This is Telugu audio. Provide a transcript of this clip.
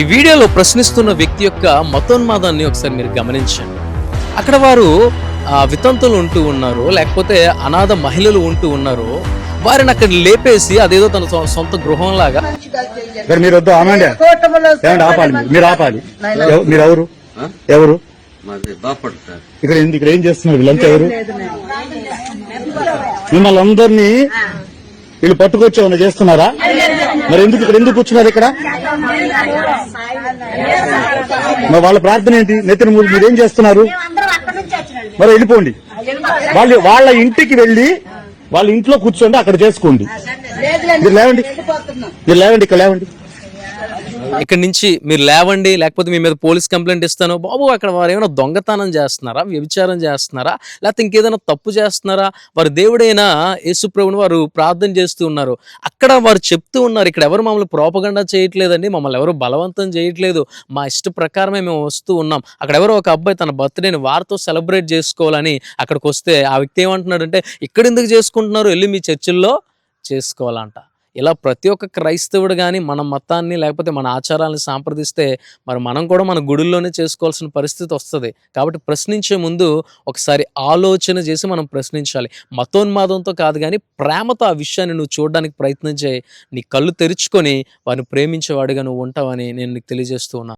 ఈ వీడియోలో ప్రశ్నిస్తున్న వ్యక్తి యొక్క మతోన్మాదాన్ని ఒకసారి మీరు గమనించండి. అక్కడ వారు వితంతులు ఉంటూ ఉన్నారు, లేకపోతే అనాథ మహిళలు ఉంటూ ఉన్నారు. వారిని అక్కడ లేపేసి అదేదో తన సొంత గృహం లాగా మీరు వద్దు ఆపండి, మీరు ఆపాలి. మీరు ఎవరు ఎవరు ఇక్కడ ఇక్కడ ఏం చేస్తున్నారు? వీళ్ళంతా ఎవరు? మిమ్మల్ని అందరినీ వీళ్ళు పట్టుకొచ్చి ఏమన్నా చేస్తున్నారా? మరి ఎందుకు ఇక్కడ ఎందుకు కూర్చున్నారు? ఇక్కడ మరి వాళ్ళ ప్రార్థన ఏంటి? నెత్తిన మీరేం చేస్తున్నారు? మరి వెళ్ళిపోండి, వాళ్ళ ఇంటికి వెళ్ళి వాళ్ళ ఇంట్లో కూర్చోండి, అక్కడ చేసుకోండి. మీరు లేవండి, మీరు లేవండి, ఇక్కడ లేవండి. ఇక్కడ నుంచి మీరు లేవండి, లేకపోతే మీ మీద పోలీస్ కంప్లైంట్ ఇస్తాను. బాబు అక్కడ వారు ఏమైనా దొంగతనం చేస్తున్నారా, వ్యభిచారం చేస్తున్నారా, లేకపోతే ఇంకేదైనా తప్పు చేస్తున్నారా? వారు దేవుడైన యేసుప్రభుని వారు ప్రార్థన చేస్తూ ఉన్నారు. అక్కడ వారు చెప్తూ ఉన్నారు, ఇక్కడ ఎవరు మమ్మల్ని ప్రోపగండా చేయట్లేదండి, మమ్మల్ని ఎవరు బలవంతం చేయట్లేదు, మా ఇష్ట ప్రకారమే మేము వస్తూ ఉన్నాం. అక్కడ ఎవరో ఒక అబ్బాయి తన బర్త్డేని వారితో సెలబ్రేట్ చేసుకోవాలని అక్కడికి వస్తే ఆ వ్యక్తి ఏమంటున్నాడంటే, ఇక్కడ ఎందుకు చేసుకుంటున్నారు, వెళ్ళి మీ చర్చిల్లో చేసుకోవాలంట. ఇలా ప్రతి ఒక్క క్రైస్తవుడు కానీ మన మతాన్ని లేకపోతే మన ఆచారాలను సంప్రదిస్తే మరి మనం కూడా మన గుడుల్లోనే చేసుకోవాల్సిన పరిస్థితి వస్తుంది. కాబట్టి ప్రశ్నించే ముందు ఒకసారి ఆలోచన చేసి మనం ప్రశ్నించాలి. మతోన్మాదంతో కాదు, కానీ ప్రేమతో ఆ విషయాన్ని నువ్వు చూడడానికి ప్రయత్నం చేయి. నీ కళ్ళు తెరుచుకొని వారిని ప్రేమించేవాడిగా నువ్వు ఉంటావని నేను నీకు తెలియజేస్తూ ఉన్నాను.